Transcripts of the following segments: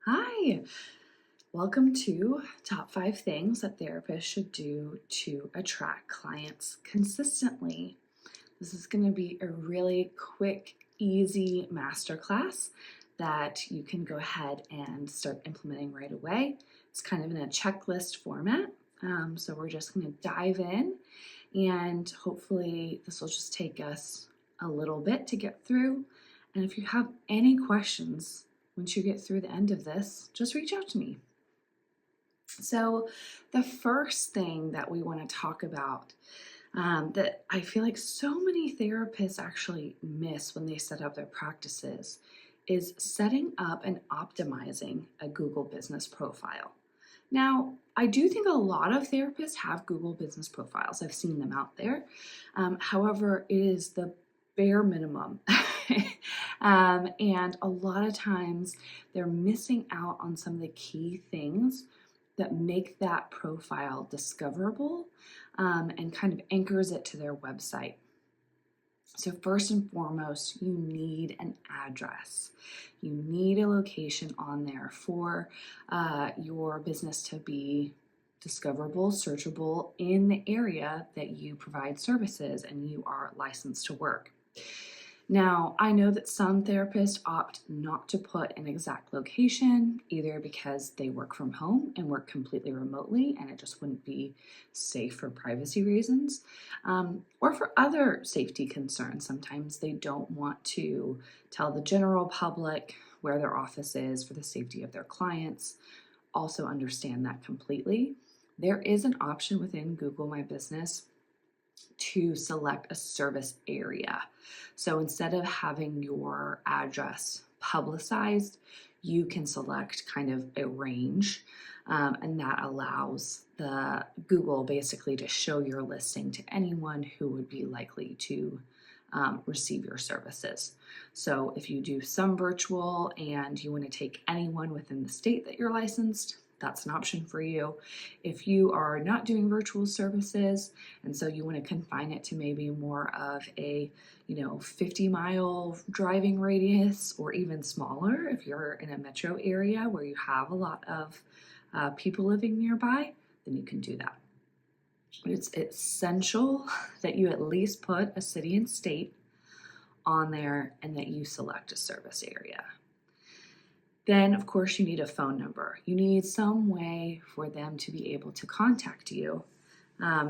Hi, welcome to Top 5 Things That Therapists Should Do to Attract Clients Consistently. This is going to be a really quick, easy masterclass that you can go ahead and start implementing right away. It's kind of in a checklist format. So we're just going to dive in, and hopefully this will just take us a little bit to get through. And if you have any questions once you get through the end of this, just reach out to me. So the first thing that we want to talk about that I feel like so many therapists actually miss when they set up their practices is setting up and optimizing a Google business profile. Now, I do think a lot of therapists have Google business profiles. I've seen them out there. However, it is the bare minimum. And a lot of times they're missing out on some of the key things that make that profile discoverable and kind of anchors it to their website. So first and foremost, you need an address. You need a location on there for your business to be discoverable, searchable in the area that you provide services and you are licensed to work. Now, I know that some therapists opt not to put an exact location, either because they work from home and work completely remotely and it just wouldn't be safe for privacy reasons, or for other safety concerns. Sometimes they don't want to tell the general public where their office is for the safety of their clients. Also understand that completely. There is an option within Google My Business to select a service area. So instead of having your address publicized, you can select kind of a range, and that allows the Google basically to show your listing to anyone who would be likely to receive your services. So if you do some virtual and you want to take anyone within the state that you're licensed, that's an option for you. If you are not doing virtual services and so you want to confine it to maybe more of a 50-mile driving radius, or even smaller if you're in a metro area where you have a lot of people living nearby, then you can do that. It's essential that you at least put a city and state on there and that you select a service area. Then, of course, you need a phone number. You need some way for them to be able to contact you.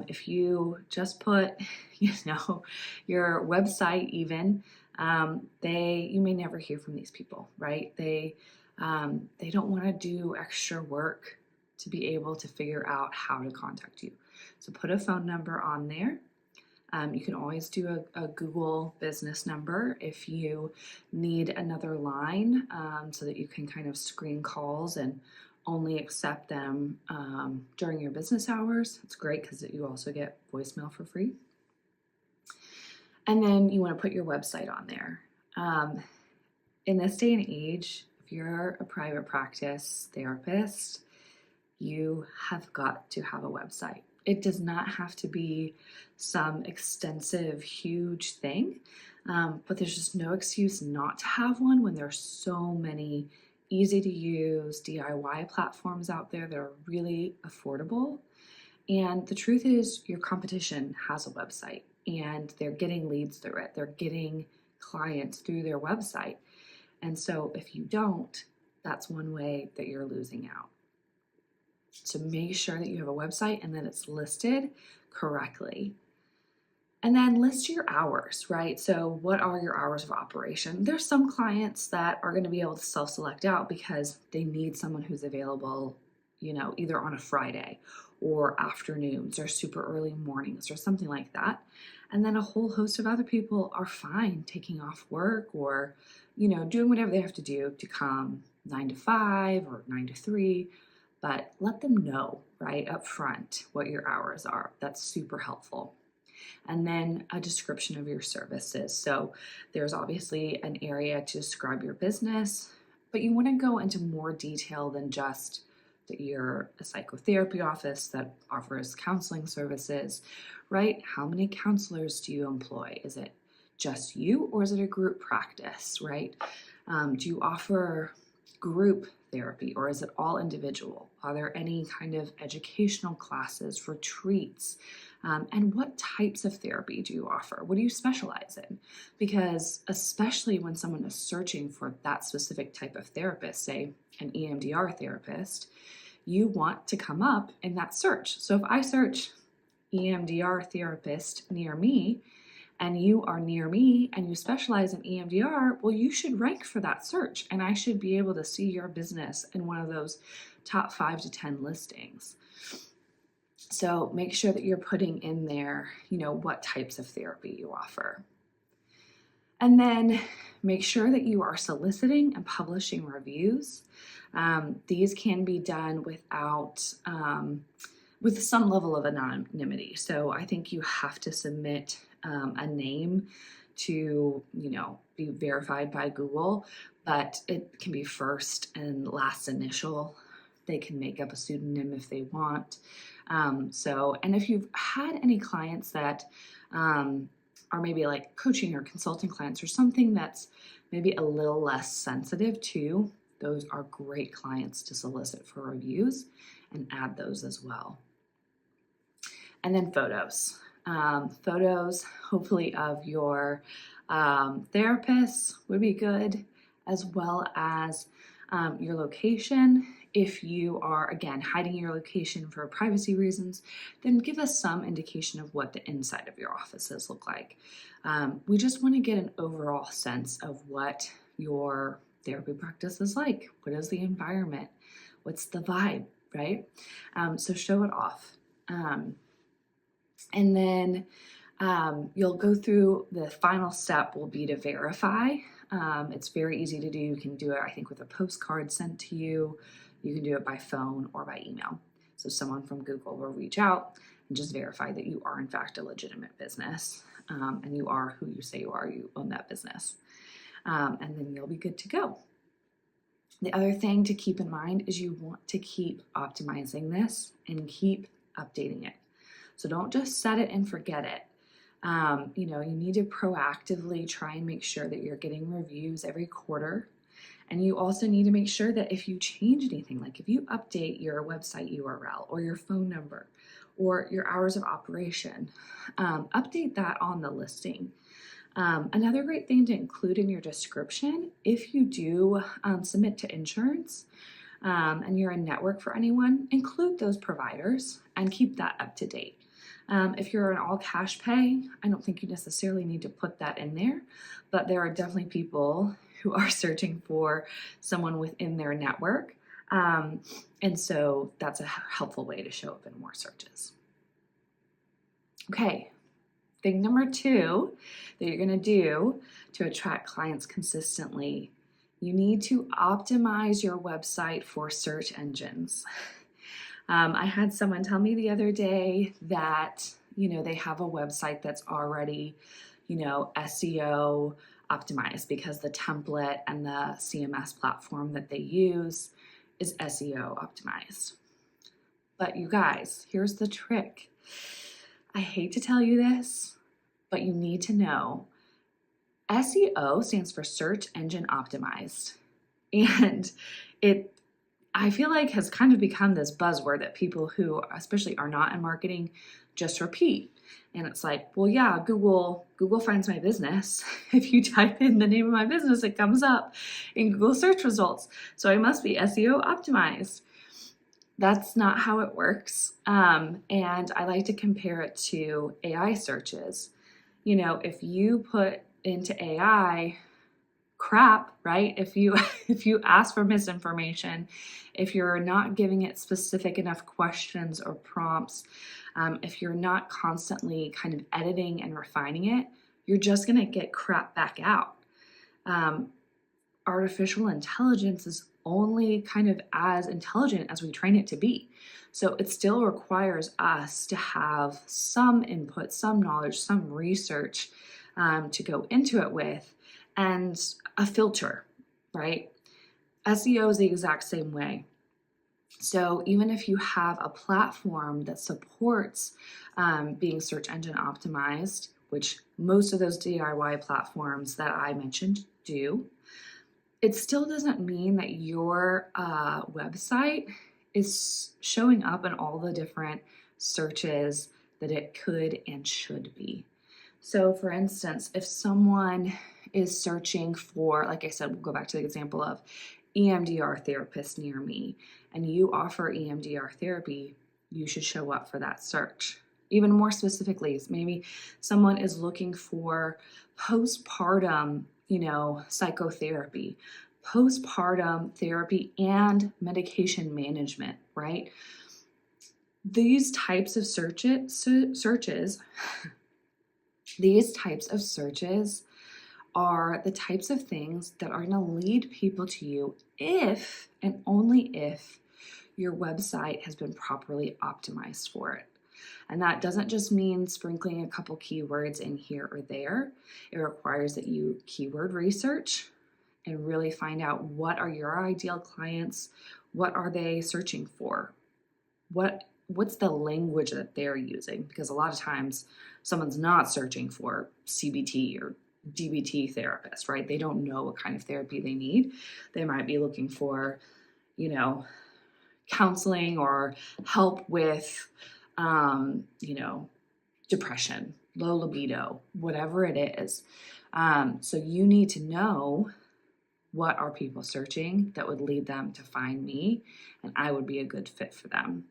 If you just put, your website even, you may never hear from these people, right? They don't want to do extra work to be able to figure out how to contact you. So put a phone number on there. You can always do a Google business number if you need another line, so that you can kind of screen calls and only accept them during your business hours. It's great because you also get voicemail for free. And then you want to put your website on there. In this day and age, if you're a private practice therapist, you have got to have a website. It does not have to be some extensive, huge thing, but there's just no excuse not to have one when there's so many easy to use DIY platforms out there that are really affordable. And the truth is, your competition has a website and they're getting leads through it. They're getting clients through their website. And so if you don't, that's one way that you're losing out. So make sure that you have a website and that it's listed correctly. And then list your hours, right? So what are your hours of operation? There's some clients that are going to be able to self-select out because they need someone who's available, either on a Friday or afternoons or super early mornings or something like that. And then a whole host of other people are fine taking off work or, doing whatever they have to do to come 9 to 5 or 9 to 3. But let them know right up front what your hours are. That's super helpful. And then a description of your services. So there's obviously an area to describe your business, but you want to go into more detail than just that you're a psychotherapy office that offers counseling services, right? How many counselors do you employ? Is it just you or is it a group practice, right? Do you offer group therapy, or is it all individual? Are there any kind of educational classes, retreats? And what types of therapy do you offer? What do you specialize in? Because especially when someone is searching for that specific type of therapist, say an EMDR therapist, you want to come up in that search. So if I search EMDR therapist near me, and you are near me and you specialize in EMDR, well, you should rank for that search, and I should be able to see your business in one of those top 5 to 10 listings. So make sure that you're putting in there, what types of therapy you offer. And then make sure that you are soliciting and publishing reviews. These can be done with some level of anonymity. So I think you have to submit a name to, be verified by Google, but it can be first and last initial. They can make up a pseudonym if they want. And if you've had any clients that are maybe like coaching or consulting clients or something that's maybe a little less sensitive to, those are great clients to solicit for reviews, and add those as well. And then photos. Photos, hopefully, of your therapists would be good, as well as your location. If you are, again, hiding your location for privacy reasons, then give us some indication of what the inside of your offices look like. We just want to get an overall sense of what your therapy practice is like. What is the environment? What's the vibe, right? So show it off. And then you'll go through, the final step will be to verify. It's very easy to do. You can do it, I think, with a postcard sent to you. You can do it by phone or by email. So someone from Google will reach out and just verify that you are, in fact, a legitimate business, and you are who you say you are. You own that business. And then you'll be good to go. The other thing to keep in mind is you want to keep optimizing this and keep updating it. So don't just set it and forget it. You need to proactively try and make sure that you're getting reviews every quarter. And you also need to make sure that if you change anything, like if you update your website URL or your phone number or your hours of operation, update that on the listing. Another great thing to include in your description, if you do submit to insurance and you're a network for anyone, include those providers and keep that up to date. If you're an all cash pay, I don't think you necessarily need to put that in there, but there are definitely people who are searching for someone within their network. And so that's a helpful way to show up in more searches. Okay, thing number 2 that you're going to do to attract clients consistently, you need to optimize your website for search engines. I had someone tell me the other day that, they have a website that's already, SEO optimized because the template and the CMS platform that they use is SEO optimized. But you guys, here's the trick. I hate to tell you this, but you need to know SEO stands for search engine optimized. And I feel like has kind of become this buzzword that people who especially are not in marketing just repeat. And it's like, well, yeah, Google finds my business. If you type in the name of my business, it comes up in Google search results. So I must be SEO optimized. That's not how it works. And I like to compare it to AI searches. If you put into AI crap, right? If you ask for misinformation, if you're not giving it specific enough questions or prompts, if you're not constantly kind of editing and refining it, you're just going to get crap back out. Artificial intelligence is only kind of as intelligent as we train it to be. So it still requires us to have some input, some knowledge, some research to go into it with, and a filter, right? SEO is the exact same way. So even if you have a platform that supports being search engine optimized, which most of those DIY platforms that I mentioned do, it still doesn't mean that your website is showing up in all the different searches that it could and should be. So, for instance, if someone is searching for, like I said, we'll go back to the example of EMDR therapist near me, and you offer EMDR therapy, you should show up for that search. Even more specifically, maybe someone is looking for postpartum, psychotherapy, postpartum therapy and medication management, right? These types of searches these types of searches are the types of things that are going to lead people to you if and only if your website has been properly optimized for it. And that doesn't just mean sprinkling a couple keywords in here or there. It requires that you keyword research and really find out what are your ideal clients, what are they searching for, what's the language that they're using, because a lot of times someone's not searching for CBT or DBT therapist, right? They don't know what kind of therapy they need. They might be looking for, counseling or help with, depression, low libido, whatever it is. So you need to know what are people searching that would lead them to find me, and I would be a good fit for them.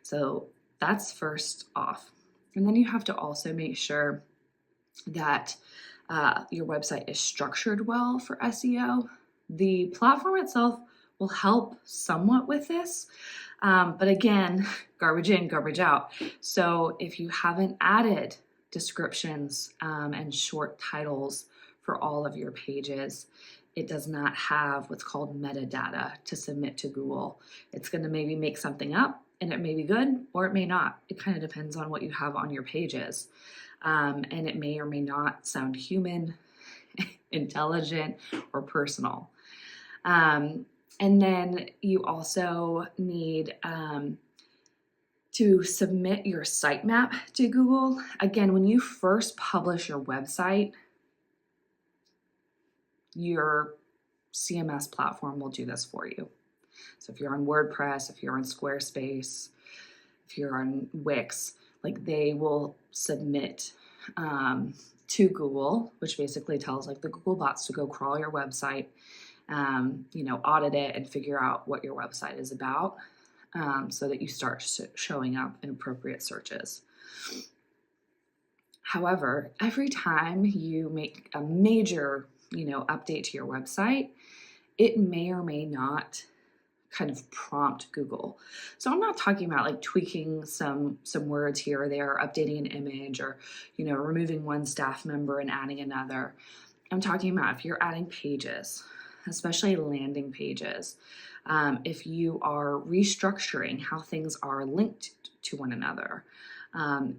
So that's first off. And then you have to also make sure that your website is structured well for SEO. The platform itself will help somewhat with this, but again, garbage in, garbage out. So if you haven't added descriptions and short titles for all of your pages, it does not have what's called metadata to submit to Google. It's going to maybe make something up, and it may be good or it may not. It kind of depends on what you have on your pages. And it may or may not sound human, intelligent, or personal. And then you also need to submit your sitemap to Google. Again, when you first publish your website, your CMS platform will do this for you. So if you're on WordPress, if you're on Squarespace, if you're on Wix, they will submit to Google, which basically tells the Google bots to go crawl your website, audit it and figure out what your website is about, so that you start showing up in appropriate searches. However, every time you make a major, update to your website, it may or may not kind of prompt Google. So I'm not talking about tweaking some words here or there, or updating an image, or, removing one staff member and adding another. I'm talking about if you're adding pages, especially landing pages, if you are restructuring how things are linked to one another,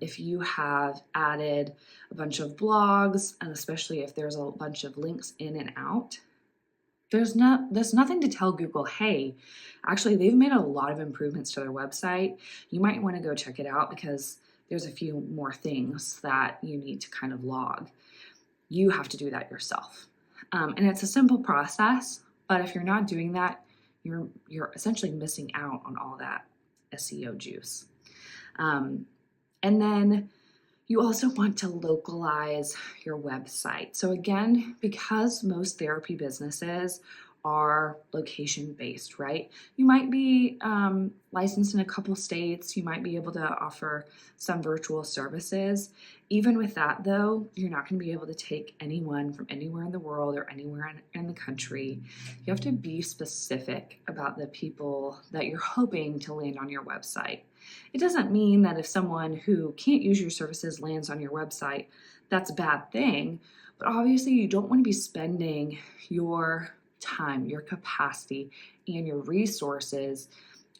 if you have added a bunch of blogs, and especially if there's a bunch of links in and out, there's nothing to tell Google, hey, actually they've made a lot of improvements to their website. You might want to go check it out because there's a few more things that you need to kind of log. You have to do that yourself. And it's a simple process, but if you're not doing that, you're essentially missing out on all that SEO juice. And then you also want to localize your website. So again, because most therapy businesses are location-based, right? You might be licensed in a couple states. You might be able to offer some virtual services. Even with that, though, you're not going to be able to take anyone from anywhere in the world or anywhere in the country. You have to be specific about the people that you're hoping to land on your website. It doesn't mean that if someone who can't use your services lands on your website, that's a bad thing. But obviously, you don't want to be spending your time, your capacity, and your resources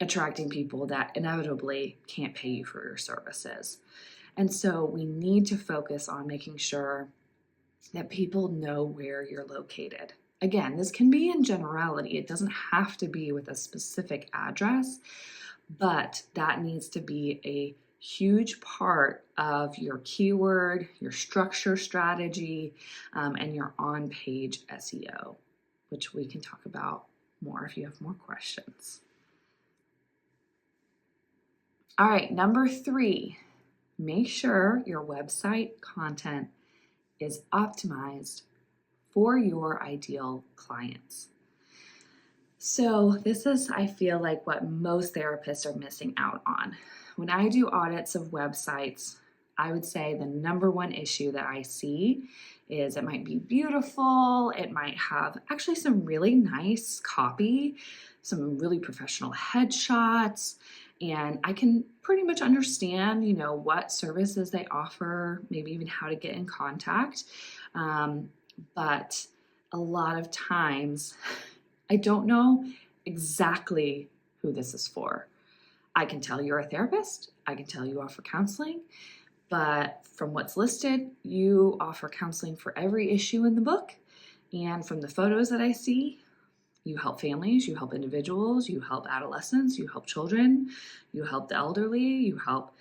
attracting people that inevitably can't pay you for your services. And so we need to focus on making sure that people know where you're located. Again, this can be in generality. It doesn't have to be with a specific address, but that needs to be a huge part of your keyword, your structure strategy, and your on-page SEO. which we can talk about more if you have more questions. All right, number 3, make sure your website content is optimized for your ideal clients. So this is, I feel like, what most therapists are missing out on. When I do audits of websites, I would say the number one issue that I see is it might be beautiful, it might have actually some really nice copy, some really professional headshots, and I can pretty much understand, what services they offer, maybe even how to get in contact. But a lot of times, I don't know exactly who this is for. I can tell you're a therapist, I can tell you offer counseling, but from what's listed, you offer counseling for every issue in the book. And from the photos that I see, you help families, you help individuals, you help adolescents, you help children, you help the elderly, you help.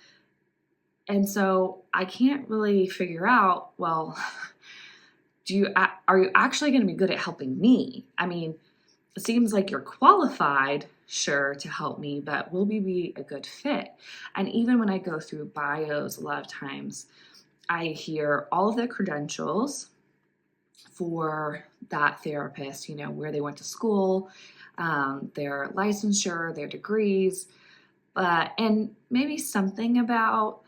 And so I can't really figure out, well, are you actually going to be good at helping me? I mean, it seems like you're qualified, sure, to help me, but will we be a good fit? And even when I go through bios, a lot of times I hear all of the credentials for that therapist, where they went to school, their licensure, their degrees, and maybe something about,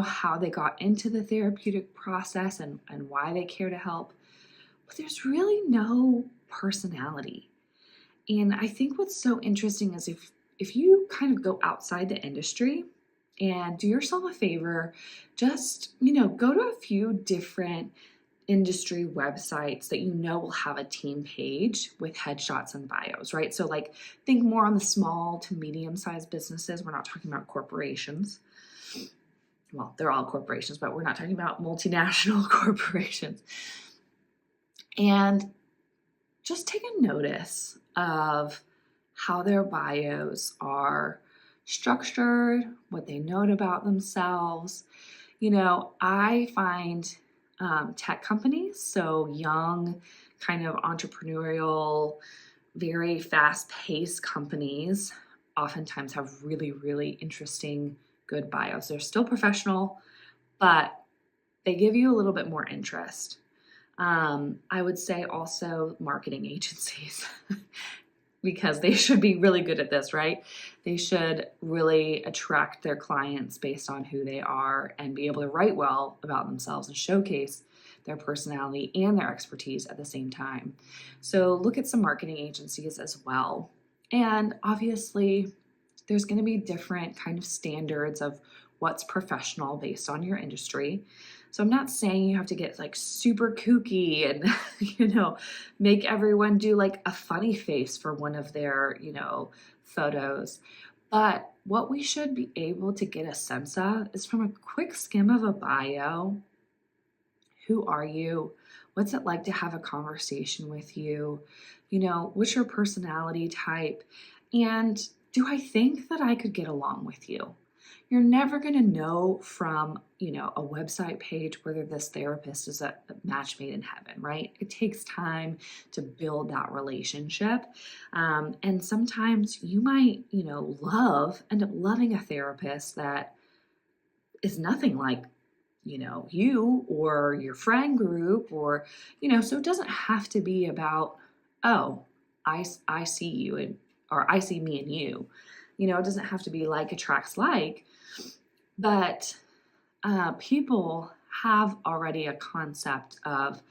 how they got into the therapeutic process and why they care to help. But there's really no personality. And I think what's so interesting is if you kind of go outside the industry and do yourself a favor, just, go to a few different industry websites that will have a team page with headshots and bios, right? So think more on the small to medium-sized businesses. We're not talking about corporations. Well, they're all corporations, but we're not talking about multinational corporations. And just take a notice of how their bios are structured, what they note about themselves. I find tech companies, so young, kind of entrepreneurial, very fast-paced companies, oftentimes have really, really interesting, good bios. They're still professional, but they give you a little bit more interest. I would say also marketing agencies because they should be really good at this, right? They should really attract their clients based on who they are and be able to write well about themselves and showcase their personality and their expertise at the same time. So look at some marketing agencies as well. And obviously, there's going to be different kind of standards of what's professional based on your industry. So I'm not saying you have to get super kooky and, make everyone do a funny face for one of their, photos. But what we should be able to get a sense of is from a quick skim of a bio. Who are you? What's it like to have a conversation with you? What's your personality type? And do I think that I could get along with you? You're never going to know from, a website page whether this therapist is a match made in heaven, right? It takes time to build that relationship. And sometimes you might, end up loving a therapist that is nothing like, you or your friend group or, so it doesn't have to be about, oh, I see you or I see me and you. It doesn't have to be like attracts like, but people have already a concept of,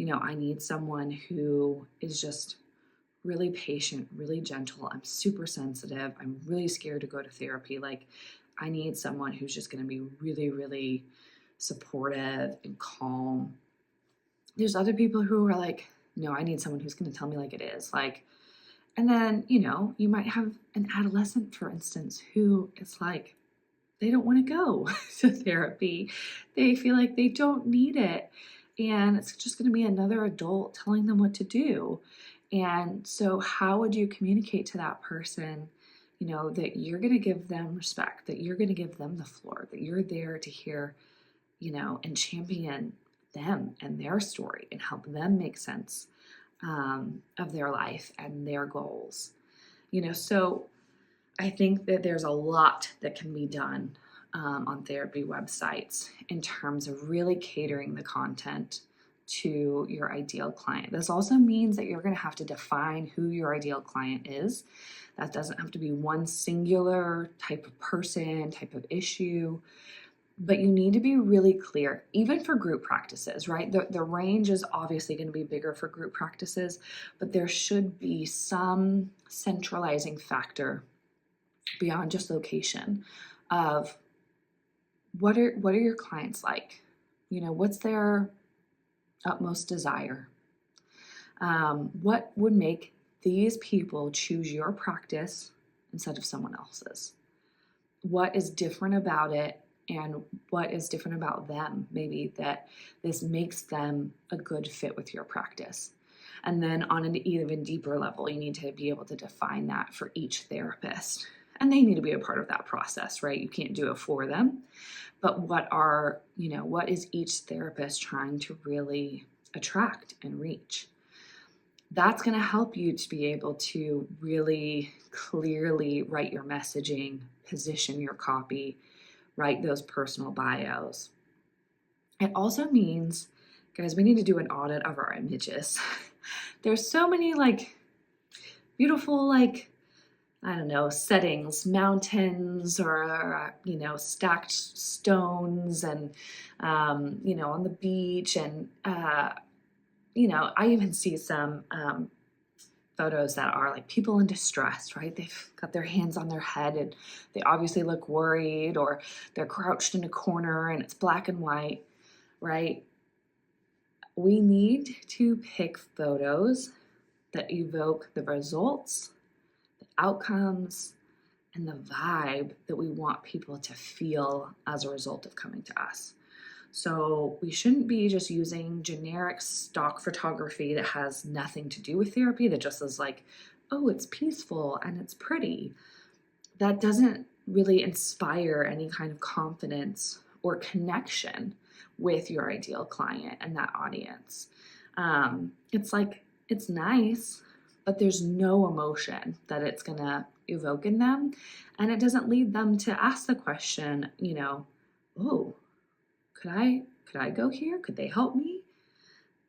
I need someone who is just really patient, really gentle. I'm super sensitive. I'm really scared to go to therapy. I need someone who's just going to be really, really supportive and calm. There's other people who are no, I need someone who's going to tell me like it is. And then, you might have an adolescent, for instance, who is they don't want to go to therapy. They feel like they don't need it. And it's just going to be another adult telling them what to do. And so how would you communicate to that person, that you're going to give them respect, that you're going to give them the floor, that you're there to hear, and champion them and their story and help them make sense of their life and their goals. So I think that there's a lot that can be done on therapy websites in terms of really catering the content to your ideal client. This also means that you're going to have to define who your ideal client is. That doesn't have to be one singular type of person, type of issue, but you need to be really clear, even for group practices, right? The range is obviously going to be bigger for group practices, but there should be some centralizing factor beyond just location of what are your clients like? What's their utmost desire? What would make these people choose your practice instead of someone else's? What is different about it, and what is different about them, maybe, that this makes them a good fit with your practice? And then on an even deeper level, you need to be able to define that for each therapist. And they need to be a part of that process, right? You can't do it for them. But what is each therapist trying to really attract and reach? That's going to help you to be able to really clearly write your messaging, position your copy, write those personal bios. It also means, guys, we need to do an audit of our images. There's so many beautiful settings, mountains, or stacked stones, and on the beach, and I even see some photos that are like people in distress, right? They've got their hands on their head and they obviously look worried, or they're crouched in a corner and it's black and white, right? We need to pick photos that evoke the results, the outcomes, and the vibe that we want people to feel as a result of coming to us. So we shouldn't be just using generic stock photography that has nothing to do with therapy, that just is like, oh, it's peaceful and it's pretty. That doesn't really inspire any kind of confidence or connection with your ideal client and that audience. It's nice, but there's no emotion that it's going to evoke in them. And it doesn't lead them to ask the question, oh, could I go here? Could they help me?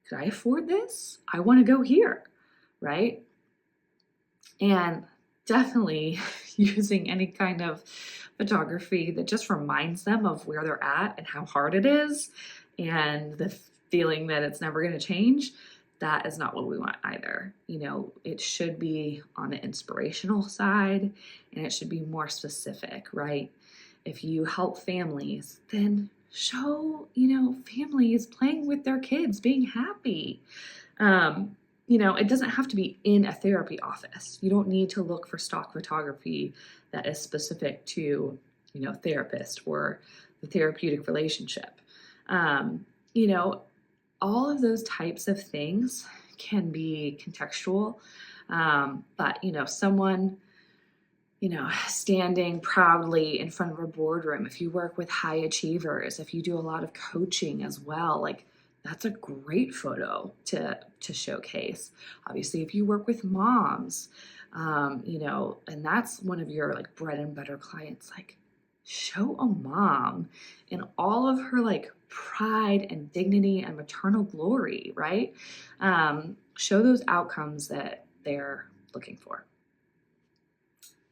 Could I afford this? I want to go here, right? And definitely using any kind of photography that just reminds them of where they're at and how hard it is, and the feeling that it's never going to change. That is not what we want either. It should be on the inspirational side, and it should be more specific, right? If you help families, then show, families playing with their kids, being happy. It doesn't have to be in a therapy office. You don't need to look for stock photography that is specific to, therapist or the therapeutic relationship. All of those types of things can be contextual. But, someone, standing proudly in front of a boardroom, if you work with high achievers, if you do a lot of coaching as well, that's a great photo to showcase. Obviously, if you work with moms, and that's one of your bread and butter clients, show a mom in all of her pride and dignity and maternal glory, right? Show those outcomes that they're looking for.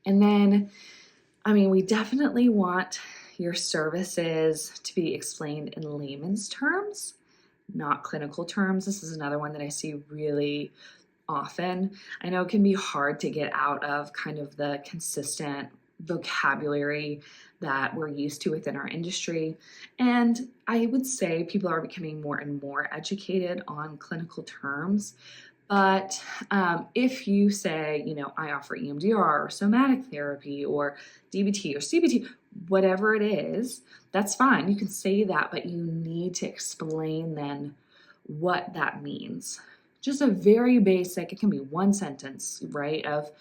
And then, we definitely want your services to be explained in layman's terms, not clinical terms. This is another one that I see really often. I know it can be hard to get out of kind of the consistent vocabulary that we're used to within our industry. And I would say people are becoming more and more educated on clinical terms. But if you say, I offer EMDR or somatic therapy or DBT or CBT, whatever it is, that's fine. You can say that, but you need to explain then what that means. Just a very basic, it can be one sentence, right, of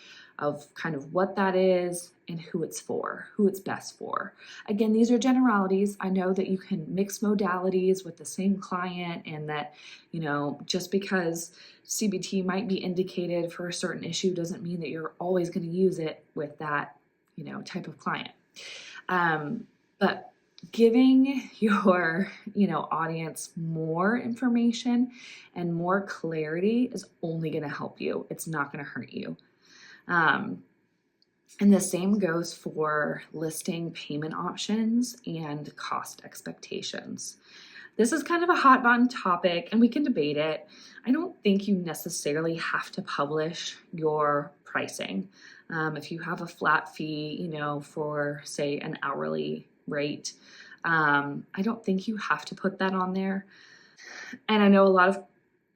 of kind of what that is and who it's for, who it's best for. Again, these are generalities. I know that you can mix modalities with the same client, and that, just because CBT might be indicated for a certain issue doesn't mean that you're always going to use it with that, type of client. But giving your, audience more information and more clarity is only going to help you. It's not going to hurt you. And the same goes for listing payment options and cost expectations. This is kind of a hot button topic, and we can debate it. I don't think you necessarily have to publish your pricing. If you have a flat fee, for say an hourly rate, I don't think you have to put that on there. And I know a lot of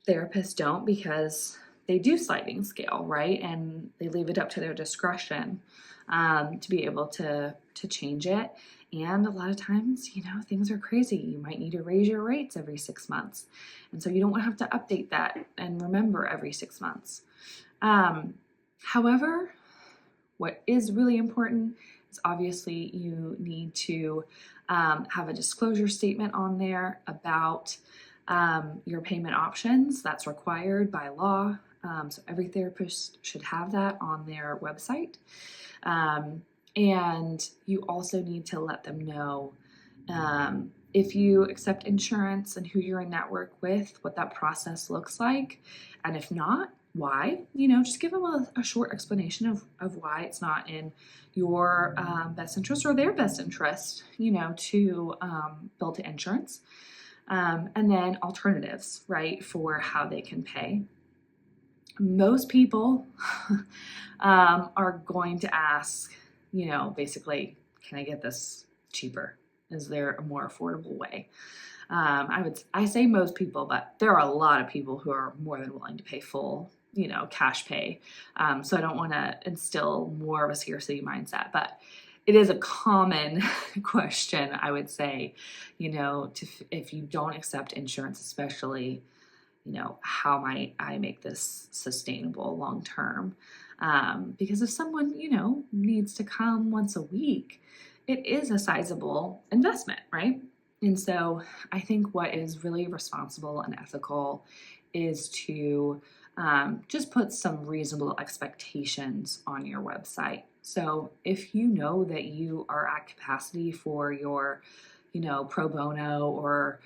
therapists don't, because they do sliding scale, right? And they leave it up to their discretion to be able to change it. And a lot of times, things are crazy. You might need to raise your rates every 6 months. And so you don't want to have to update that and remember every 6 months. However, what is really important is obviously you need to have a disclosure statement on there about your payment options. That's required by law. So every therapist should have that on their website. And you also need to let them know if you accept insurance and who you're in network with, what that process looks like. And if not, why. Just give them a short explanation of why it's not in your best interest or their best interest, to bill to insurance. And then alternatives, right, for how they can pay. Most people are going to ask, basically, can I get this cheaper? Is there a more affordable way? I say most people, but there are a lot of people who are more than willing to pay full, cash pay. So I don't want to instill more of a scarcity mindset, but it is a common question, I would say, if you don't accept insurance, especially, how might I make this sustainable long term? Because if someone, needs to come once a week, it is a sizable investment, right? And so I think what is really responsible and ethical is to just put some reasonable expectations on your website. So if you know that you are at capacity for your, pro bono or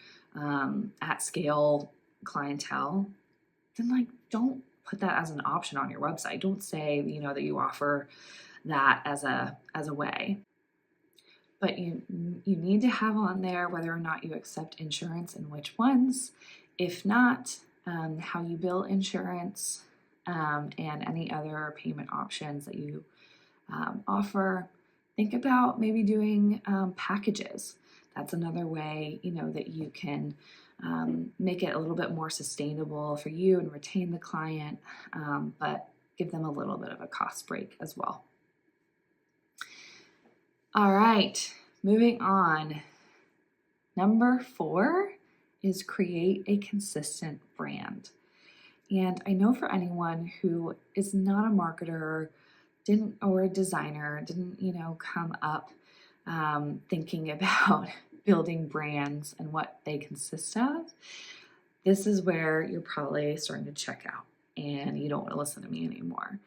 at scale clientele, then don't put that as an option on your website. Don't say, that you offer that as a way. But you need to have on there whether or not you accept insurance and which ones. If not, how you bill insurance, and any other payment options that you offer. Think about maybe doing packages. That's another way, that you can make it a little bit more sustainable for you and retain the client, but give them a little bit of a cost break as well. All right, moving on. Number 4 is create a consistent brand. And I know for anyone who is not a marketer, or a designer, didn't, come up thinking about building brands and what they consist of, this is where you're probably starting to check out and you don't want to listen to me anymore.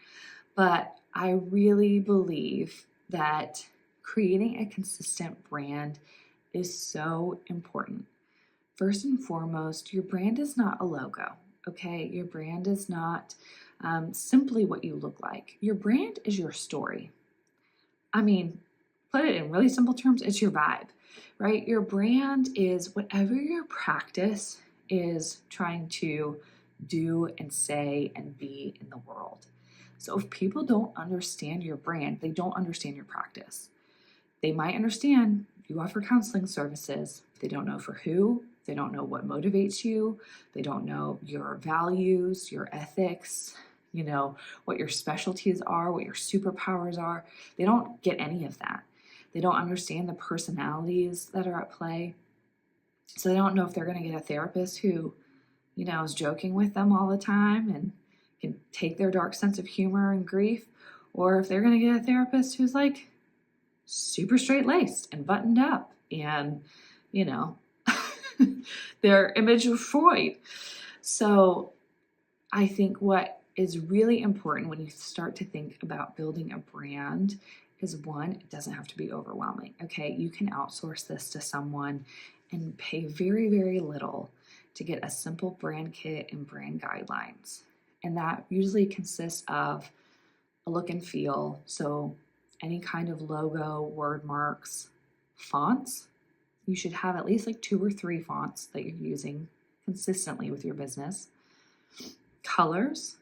But I really believe that creating a consistent brand is so important. First and foremost, your brand is not a logo, okay? Your brand is not simply what you look like. Your brand is your story. I mean, put it in really simple terms, it's your vibe, right? Your brand is whatever your practice is trying to do and say and be in the world. So if people don't understand your brand, they don't understand your practice. They might understand you offer counseling services. They don't know for who. They don't know what motivates you. They don't know your values, your ethics, what your specialties are, what your superpowers are. They don't get any of that. They don't understand the personalities that are at play. So they don't know if they're going to get a therapist who, is joking with them all the time and can take their dark sense of humor and grief, Or if they're going to get a therapist who's like super straight-laced and buttoned up and, you know, their image of Freud. So I think what is really important when you start to think about building a brand is, one, it doesn't have to be overwhelming. Okay, you can outsource this to someone and pay very, very little to get a simple brand kit and brand guidelines. And that usually consists of a look and feel. So any kind of logo, word marks, fonts. You should have at least like 2 or 3 fonts that you're using consistently with your business. Colors,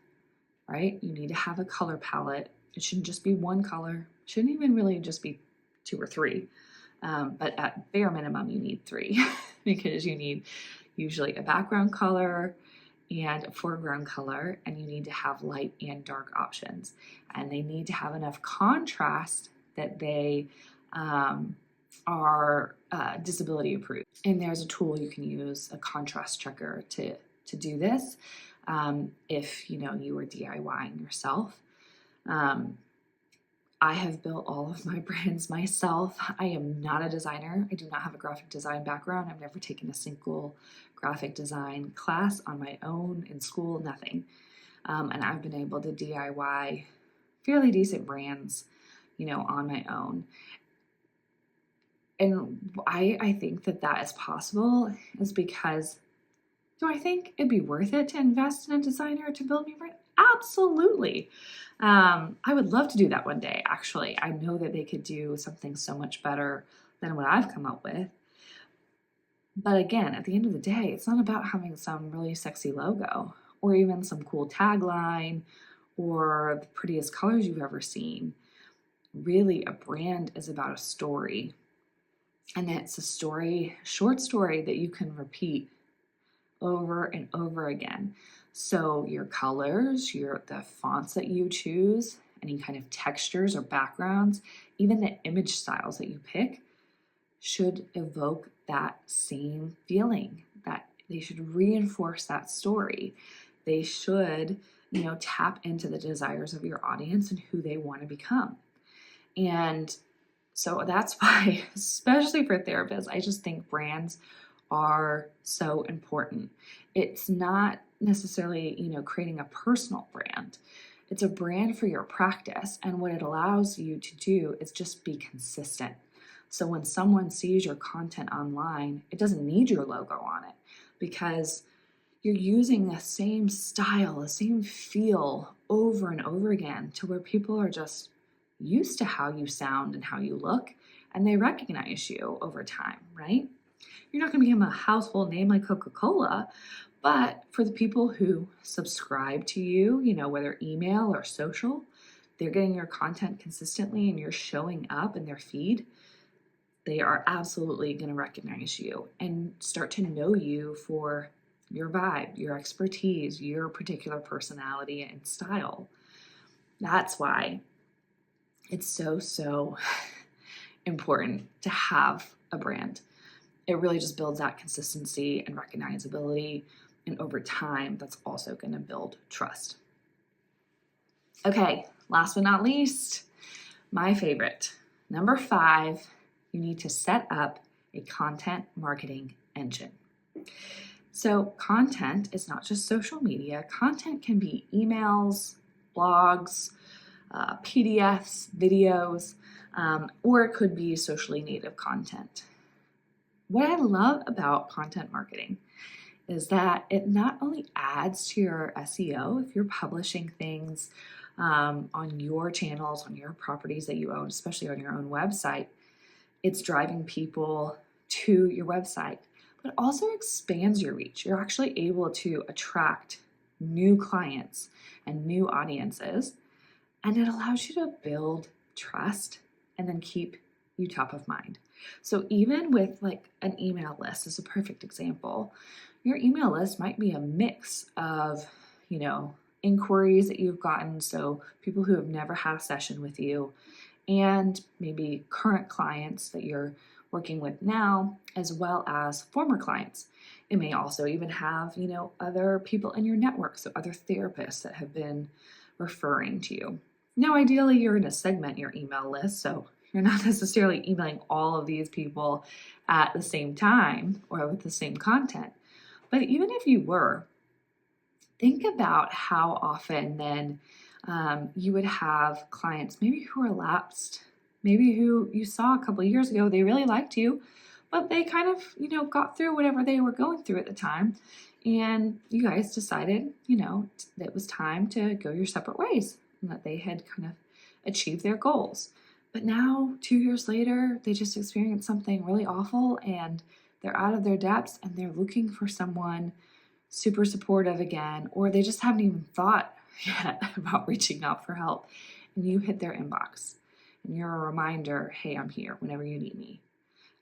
right? You need to have a color palette. It shouldn't just be one color. It shouldn't even really just be 2 or 3. But at bare minimum, you need 3 because you need usually a background color and a foreground color, and you need to have light and dark options. And they need to have enough contrast that they are disability approved. And there's a tool you can use, a contrast checker, to do this if you were DIYing yourself. I have built all of my brands myself. I am not a designer. I do not have a graphic design background. I've never taken a single graphic design class on my own in school, nothing. And I've been able to DIY fairly decent brands, on my own. And I think that is possible is because, do I think it'd be worth it to invest in a designer to build me a brand? Absolutely. I would love to do that one day, actually. I know that they could do something so much better than what I've come up with. But again, at the end of the day, it's not about having some really sexy logo or even some cool tagline or the prettiest colors you've ever seen. Really, a brand is about a story. And it's a story, short story that you can repeat over and over again. So your colors, the fonts that you choose, any kind of textures or backgrounds, even the image styles that you pick should evoke that same feeling, that they should reinforce that story. They should, tap into the desires of your audience and who they want to become. And so that's why, especially for therapists, I just think brands are so important. It's not necessarily, creating a personal brand. It's a brand for your practice. And what it allows you to do is just be consistent. So when someone sees your content online, it doesn't need your logo on it because you're using the same style, the same feel over and over again to where people are just used to how you sound and how you look, and they recognize you over time, right? You're not going to become a household name like Coca-Cola, but for the people who subscribe to you, whether email or social, they're getting your content consistently and you're showing up in their feed, they are absolutely going to recognize you and start to know you for your vibe, your expertise, your particular personality and style. That's why it's so important to have a brand. It really just builds that consistency and recognizability. And over time, that's also going to build trust. Okay, last but not least, my favorite. Number 5, you need to set up a content marketing engine. So content is not just social media. Content can be emails, blogs, PDFs, videos, or it could be socially native content. What I love about content marketing is that it not only adds to your SEO if you're publishing things on your channels, on your properties that you own, especially on your own website, it's driving people to your website, but also expands your reach. You're actually able to attract new clients and new audiences, and it allows you to build trust and then keep you top of mind. So even with like an email list is a perfect example. Your email list might be a mix of, inquiries that you've gotten, so people who have never had a session with you, and maybe current clients that you're working with now, as well as former clients. It may also even have, other people in your network, so other therapists that have been referring to you. Now, ideally, you're going to segment your email list, so you're not necessarily emailing all of these people at the same time or with the same content. But even if you were, think about how often then you would have clients maybe who are lapsed, maybe who you saw a couple of years ago, they really liked you, but they kind of, got through whatever they were going through at the time. And you guys decided, that it was time to go your separate ways and that they had kind of achieved their goals. But now, 2 years later, they just experienced something really awful and they're out of their depths and they're looking for someone super supportive again, or they just haven't even thought yet about reaching out for help. And you hit their inbox and you're a reminder, hey, I'm here whenever you need me.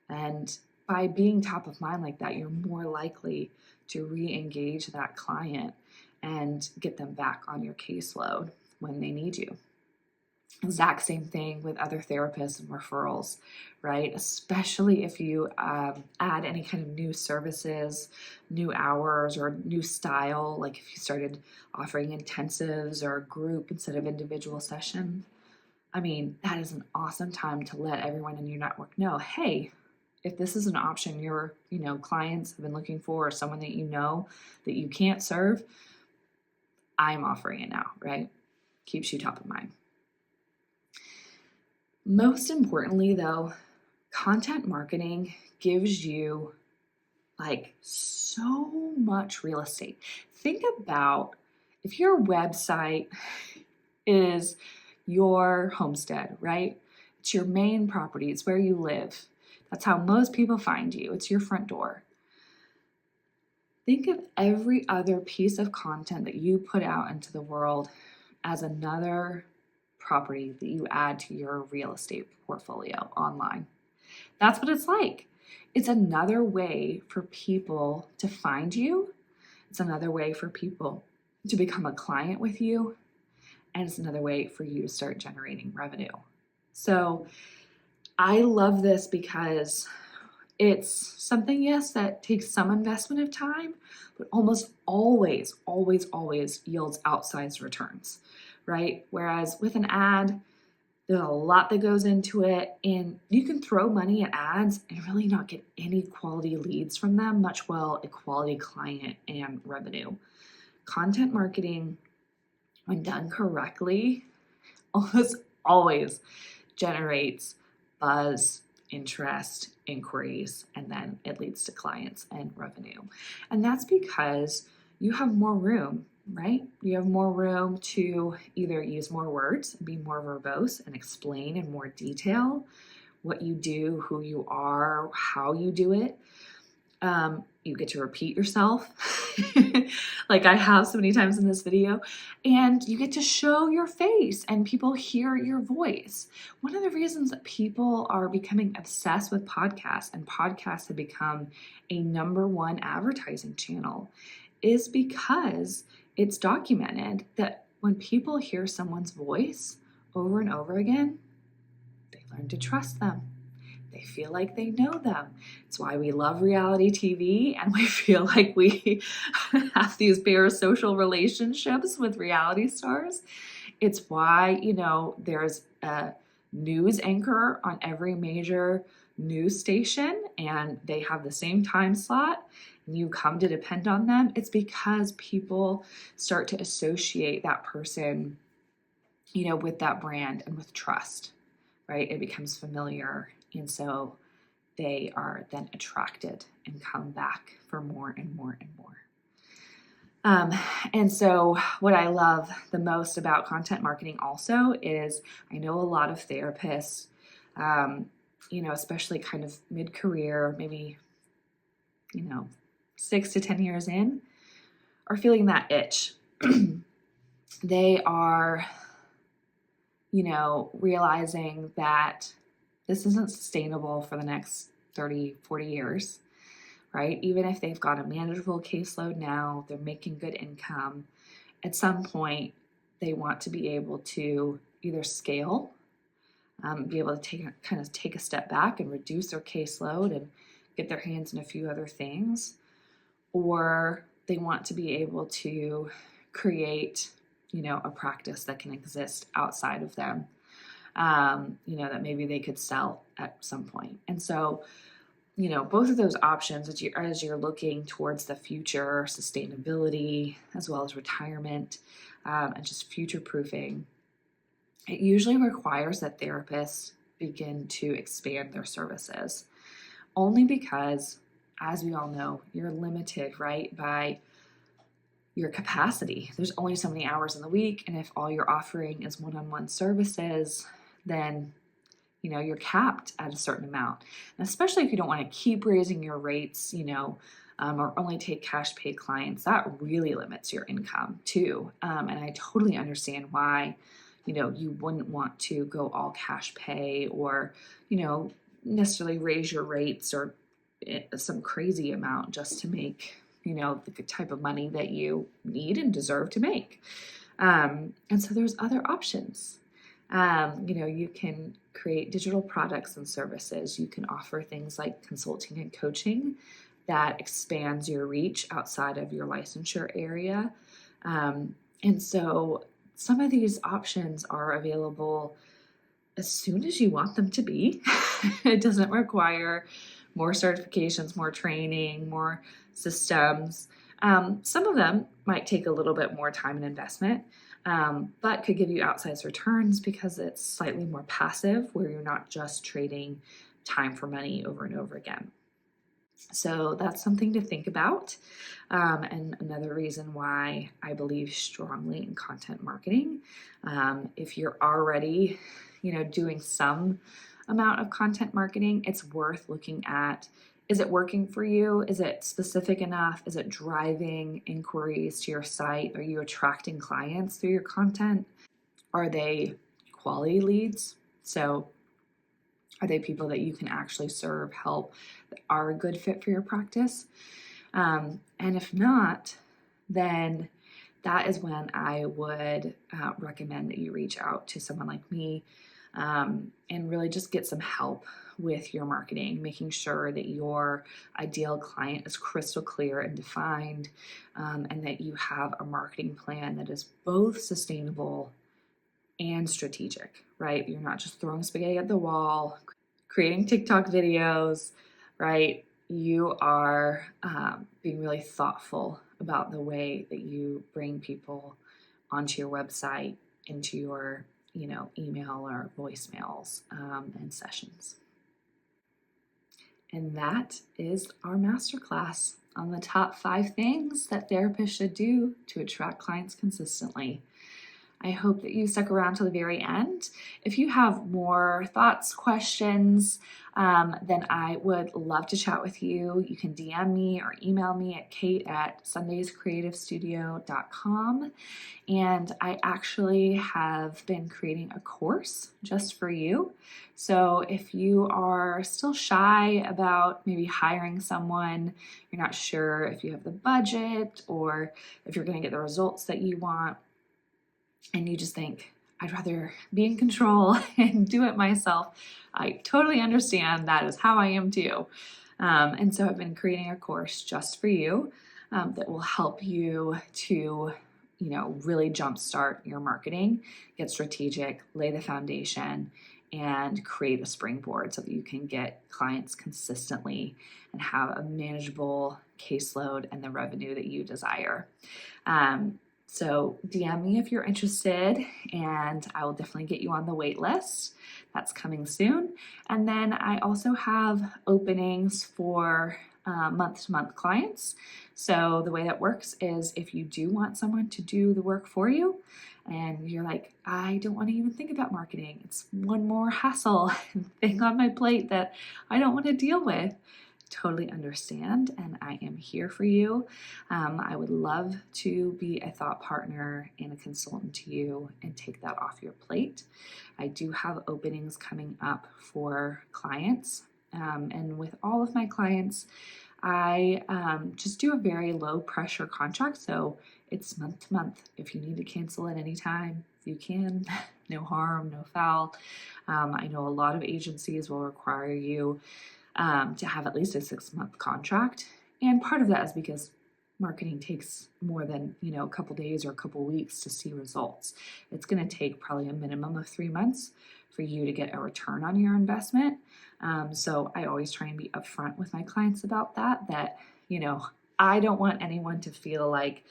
And by being top of mind like that, you're more likely to re-engage that client and get them back on your caseload when they need you. Exact same thing with other therapists and referrals, right? Especially if you add any kind of new services, new hours, or new style, like if you started offering intensives or group instead of individual session. I mean, that is an awesome time to let everyone in your network know, hey, if this is an option your clients have been looking for, or someone that that you can't serve, I'm offering it now, right? Keeps you top of mind. Most importantly, though, content marketing gives you so much real estate. Think about if your website is your homestead, right? It's your main property, it's where you live. That's how most people find you. It's your front door. Think of every other piece of content that you put out into the world as another property that you add to your real estate portfolio online. That's what it's like. It's another way for people to find you. It's another way for people to become a client with you. And it's another way for you to start generating revenue. So I love this because it's something, yes, that takes some investment of time, but almost always yields outsized returns, right? Whereas with an ad, there's a lot that goes into it, and you can throw money at ads and really not get any quality leads from them, much well a quality client and revenue. Content marketing, when done correctly, almost always generates buzz, interest, inquiries, and then it leads to clients and revenue. And that's because you have more room, right? You have more room to either use more words, be more verbose, and explain in more detail what you do, who you are, how you do it. You get to repeat yourself like I have so many times in this video, and you get to show your face and people hear your voice. One of the reasons that people are becoming obsessed with podcasts and podcasts have become a #1 advertising channel is because it's documented that when people hear someone's voice over and over again, they learn to trust them. They feel like they know them. It's why we love reality TV and we feel like we have these parasocial relationships with reality stars. It's why, there's a news anchor on every major news station and they have the same time slot and you come to depend on them. It's because people start to associate that person, with that brand and with trust, right? It becomes familiar. And so they are then attracted and come back for more and more and more. And so what I love the most about content marketing also is I know a lot of therapists, especially kind of mid-career, maybe, 6 to 10 years in, are feeling that itch. They are, realizing that this isn't sustainable for the next 30, 40 years, right? Even if they've got a manageable caseload now, they're making good income, at some point they want to be able to either scale, be able to take a step back and reduce their caseload and get their hands in a few other things, or they want to be able to create a practice that can exist outside of them, that maybe they could sell at some point. And so, both of those options as you're looking towards the future, sustainability, as well as retirement, and just future proofing, it usually requires that therapists begin to expand their services, only because, as we all know, you're limited, right, by your capacity. There's only so many hours in the week, and if all you're offering is one-on-one services, then you're capped at a certain amount. And especially if you don't want to keep raising your rates, or only take cash pay clients, that really limits your income too. And I totally understand why, you wouldn't want to go all cash pay or, necessarily raise your rates or some crazy amount just to make, the type of money that you need and deserve to make. And so there's other options. You can create digital products and services. You can offer things like consulting and coaching that expands your reach outside of your licensure area. And so some of these options are available as soon as you want them to be. It doesn't require more certifications, more training, more systems. Some of them might take a little bit more time and investment, but could give you outsized returns because it's slightly more passive, where you're not just trading time for money over and over again. So that's something to think about. And another reason why I believe strongly in content marketing. If you're already, doing some amount of content marketing, it's worth looking at, is it working for you? Is it specific enough? Is it driving inquiries to your site? Are you attracting clients through your content? Are they quality leads? So are they people that you can actually serve, help, that are a good fit for your practice? And if not, then that is when I would recommend that you reach out to someone like me and really just get some help with your marketing, making sure that your ideal client is crystal clear and defined, and that you have a marketing plan that is both sustainable and strategic, right? You're not just throwing spaghetti at the wall, creating TikTok videos, right? You are being really thoughtful about the way that you bring people onto your website, into your email or voicemails and sessions. And that is our masterclass on the top 5 things that therapists should do to attract clients consistently. I hope that you stuck around to the very end. If you have more thoughts, questions, then I would love to chat with you. You can DM me or email me at kate@sundayscreativestudio.com. And I actually have been creating a course just for you. So if you are still shy about maybe hiring someone, you're not sure if you have the budget or if you're going to get the results that you want, and you just think, I'd rather be in control and do it myself, I totally understand. That is how I am too. And so I've been creating a course just for you that will help you to, really jumpstart your marketing, get strategic, lay the foundation, and create a springboard so that you can get clients consistently and have a manageable caseload and the revenue that you desire. So DM me if you're interested, and I will definitely get you on the wait list. That's coming soon. And then I also have openings for month-to-month clients. So the way that works is if you do want someone to do the work for you, and you're like, I don't want to even think about marketing. It's one more hassle thing on my plate that I don't want to deal with. Totally understand, and I am here for you. I would love to be a thought partner and a consultant to you and take that off your plate. I do have openings coming up for clients, and with all of my clients, I just do a very low pressure contract, so it's month to month. If you need to cancel at any time, you can. No harm, no foul. I know a lot of agencies will require you to have at least a 6-month contract. And part of that is because marketing takes more than, a couple days or a couple weeks to see results. It's going to take probably a minimum of 3 months for you to get a return on your investment. So I always try and be upfront with my clients about that, I don't want anyone to feel like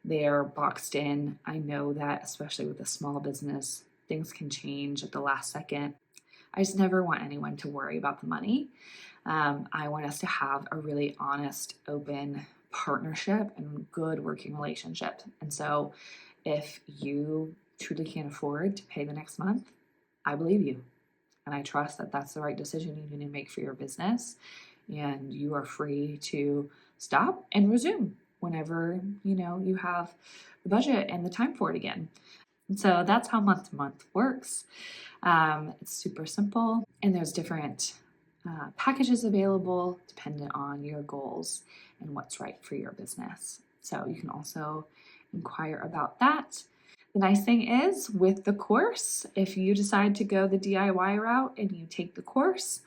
they're boxed in. I know that, especially with a small business, things can change at the last second. I just never want anyone to worry about the money. I want us to have a really honest, open partnership and good working relationship. And so if you truly can't afford to pay the next month, I believe you. And I trust that that's the right decision you need to make for your business. And you are free to stop and resume whenever, you have the budget and the time for it again. And so that's how month to month works. It's super simple, and there's different packages available dependent on your goals and what's right for your business. So you can also inquire about that. The nice thing is with the course, if you decide to go the DIY route and you take the course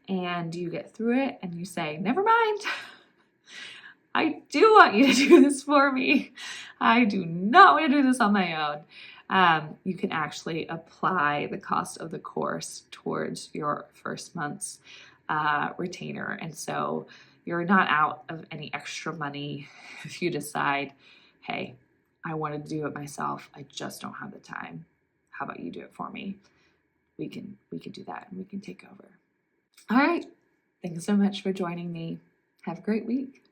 and you get through it and you say, never mind, I do want you to do this for me. I do not want to do this on my own. You can actually apply the cost of the course towards your first month's retainer. And so you're not out of any extra money if you decide, hey, I want to do it myself. I just don't have the time. How about you do it for me? We can do that, and we can take over. All right. Thanks so much for joining me. Have a great week.